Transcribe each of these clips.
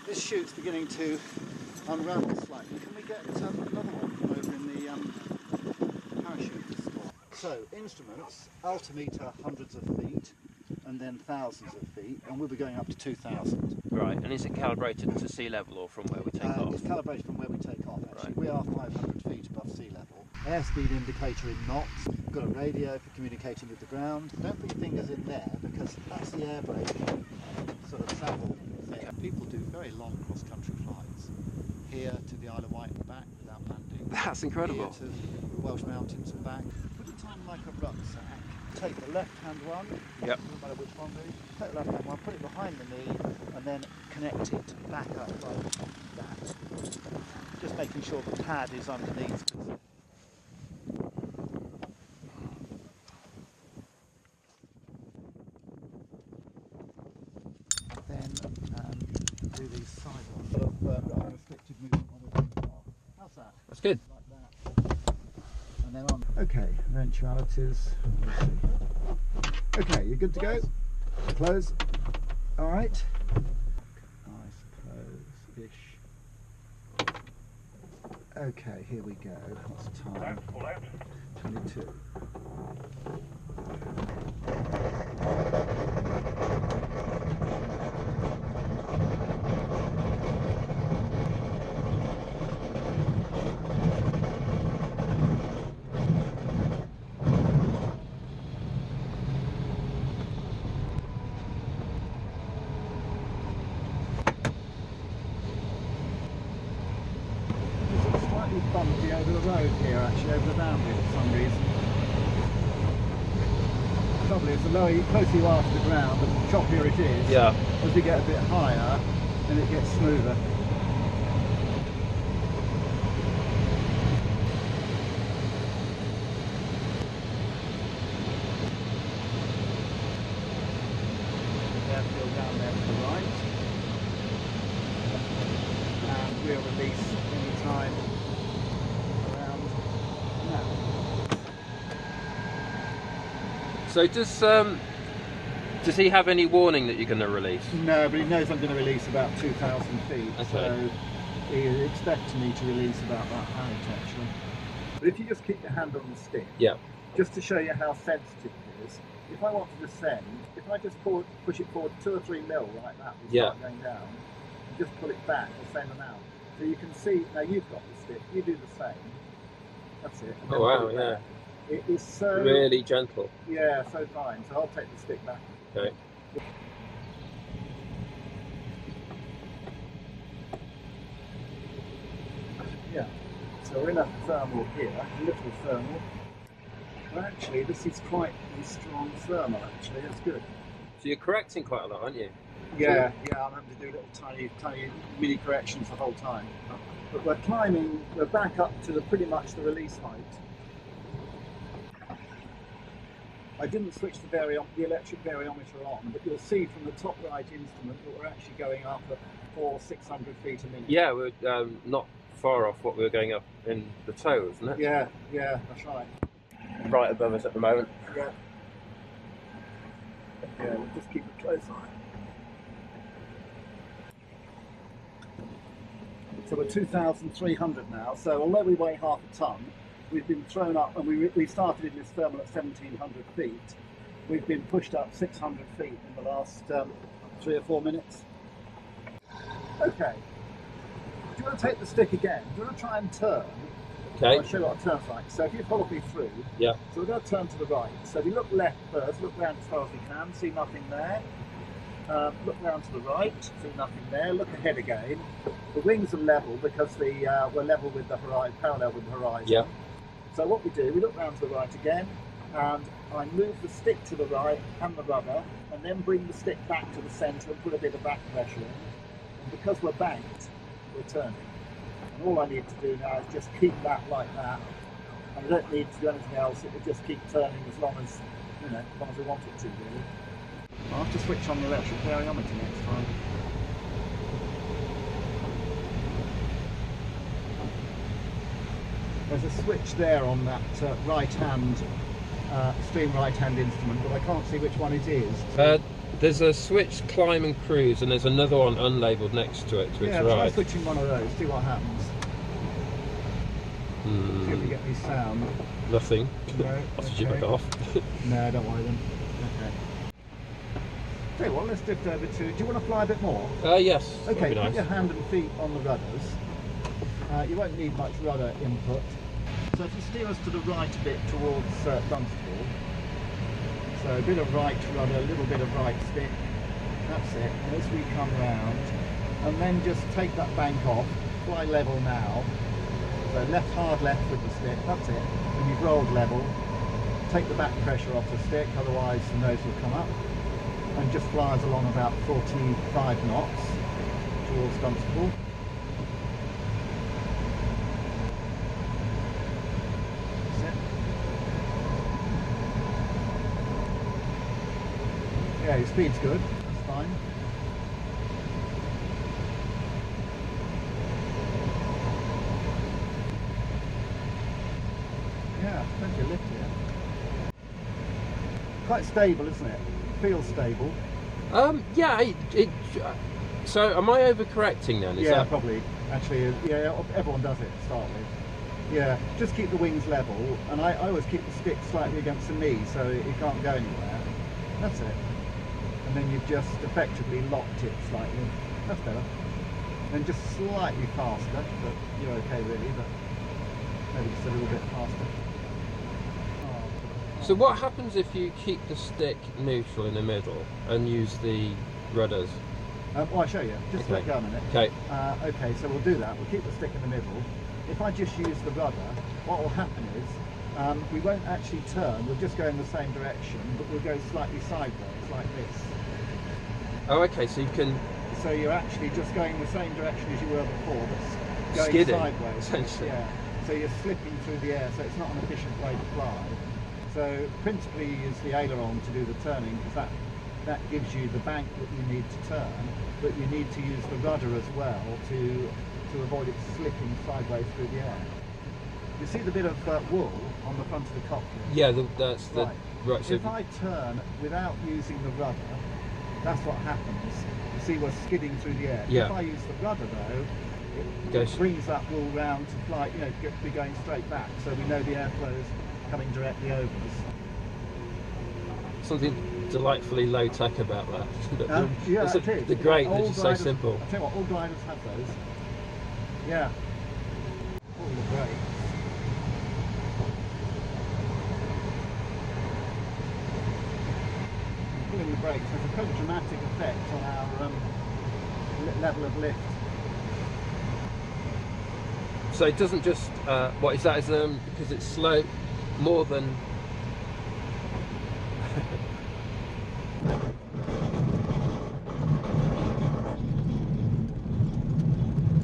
This chute's beginning to unravel slightly. Can we get another one over in the parachute store? So, instruments, altimeter hundreds of feet, and then thousands of feet, and we'll be going up to 2,000. Right, and is it calibrated to sea level or from where we take off? It's calibrated from where we take off, actually. Right. We are 500 feet above sea level. Airspeed indicator in knots. We've got a radio for communicating with the ground. Don't put your fingers in there, because that's the air brake sort of travel thing. People do very long cross-country flights. Here to the Isle of Wight and back without landing. That's incredible. Here to the Welsh Mountains and back. Put it on like a rucksack. Take the left-hand one. Yep. Doesn't matter which one really. Take the left-hand one, put it behind the knee, and then connect it back up like that. Just making sure the pad is underneath. Then do these side ones. Sort of unrestricted movement on the wing. How's that? That's good. Like that. And then on. Okay, eventualities. Okay, you're good to go? Close. All right. I suppose-ish. Okay, here we go. What's the time? 22. Bumpy over the road here, actually, over the boundary for some reason. The trouble is, the closer you are to the ground, the choppier it is. Yeah. As you get a bit higher, then it gets smoother. Airfield down there to the right. And we'll release any time. So does he have any warning that you're going to release? No, but he knows I'm going to release about 2,000 feet. Okay. So he expects me to release about that height, actually. But if you just keep your hand on the stick, Yeah. just to show you how sensitive it is, if I want to descend, if I just push it forward 2 or 3 mil like that, we start going down, and just pull it back the same amount. So you can see, now you've got the stick, you do the same. That's it. Oh wow, yeah. It is so... Really gentle. Yeah, so fine. So I'll take the stick back. Okay. Yeah. So we're in a thermal here, a little thermal. But actually, this is quite a strong thermal, actually. That's good. So you're correcting quite a lot, aren't you? Yeah, yeah, I'm having to do little tiny mini corrections the whole time. But we're climbing, we're back up to pretty much the release height. I didn't switch the electric variometer on, but you'll see from the top right instrument that we're actually going up at 400-600 feet a minute. Yeah, we're not far off what we were going up in the tow, isn't it? Yeah, yeah, that's right. Right above us at the moment. Yeah. Yeah, we'll just keep a close eye. So we're 2,300 now, so although we weigh half a tonne, we've been thrown up, and we started in this thermal at 1,700 feet. We've been pushed up 600 feet in the last 3 or 4 minutes. Okay. Do you want to take the stick again? Do you want to try and turn? Okay. I'll show you what a turn's like. So if you follow me through, Yeah. so we're going to turn to the right. So if you look left first, look round as far as we can, see nothing there. Look round to the right, see nothing there. Look ahead again. The wings are level because we're level with the horizon, parallel with the horizon. Yeah. So what we do, we look round to the right again, and I move the stick to the right and the rudder, and then bring the stick back to the centre and put a bit of back pressure in. And because we're banked, we're turning. And all I need to do now is just keep that like that. And I don't need to do anything else. It will just keep turning as long as, you know, as long as we want it to, really. I'll have to switch on the electric variometer next time. There's a switch there on that right-hand, extreme right-hand instrument, but I can't see which one it is. There's a switch climb and cruise, and there's another one unlabelled next to it, to its Yeah, try right. switching one of those, see what happens. See if we get any sound. Nothing. No, I'll switch it back off. No, don't worry then. Okay. Tell you what, let's drift over to... Do you want to fly a bit more? Yes. Okay, that'd be put nice. your hand and feet on the rudders. You won't need much rudder input. So if you steer us to the right a bit towards Dunstable, so a bit of right rudder, a little bit of right stick, that's it. And as we come round, and then just take that bank off, fly level now. So left hard left with the stick, that's it. When you've rolled level, take the back pressure off the stick, otherwise the nose will come up. And just fly us along about 45 knots towards Dunstable. That's it. Yeah, your speed's good, that's fine. Yeah, plenty of lift here. Quite stable, isn't it? Feels stable. Yeah. So am I overcorrecting then? Is Yeah, that... probably. Actually, yeah, everyone does it to start with. Yeah, just keep the wings level, and I always keep the stick slightly against the knee so it can't go anywhere. That's it. And then you've just effectively locked it slightly. That's better. Then just slightly faster, but you're okay really, but maybe just a little bit faster. So what happens if you keep the stick neutral in the middle and use the rudders? Well, I'll show you. Just Okay. let go a minute. Okay. Okay, so we'll do that. We'll keep the stick in the middle. If I just use the rudder, what will happen is we won't actually turn. We'll just go in the same direction, but we'll go slightly sideways, like this. Oh, okay. So you can So you're actually just going the same direction as you were before, but going Skidding, sideways. essentially. Yeah. So you're slipping through the air, so it's not an efficient way to fly. So principally you use the aileron to do the turning, because that gives you the bank that you need to turn, but you need to use the rudder as well to avoid it slipping sideways through the air. You see the bit of wool on the front of the cockpit? Yeah, that's the Right. so If I turn without using the rudder, that's what happens. You see we're skidding through the air. Yeah. If I use the rudder though, Goes- it brings that wool round to fly, be going straight back, so we know the airflow is coming directly over us. something delightfully low tech about that. Yeah, It's it is. the great, they're All just so gliders- simple. I tell you what, all gliders have those. Yeah. All the brakes. Pulling the brakes has a pretty dramatic effect on our level of lift. So it doesn't just what is that? Is because it's slow more than.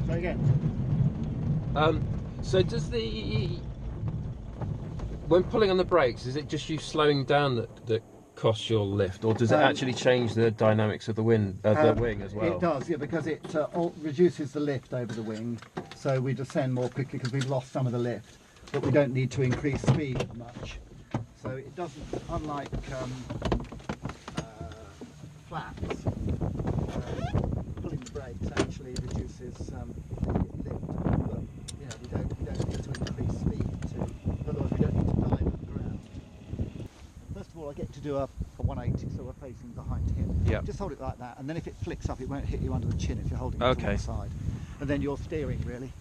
So again, So does when pulling on the brakes, is it just you slowing down that costs your lift, or does it actually change the dynamics of the wing as well? it does, yeah, because it reduces the lift over the wing, so we descend more quickly because we've lost some of the lift, but we don't need to increase speed much. So it doesn't, unlike flaps, pulling the brakes actually reduces lift, but we don't need to increase speed otherwise we don't need to dive at the ground. First of all, I get to do a 180, so we're facing behind him. Yeah. Just hold it like that, and then if it flicks up, it won't hit you under the chin if you're holding it to Okay. one side. And then you're steering really.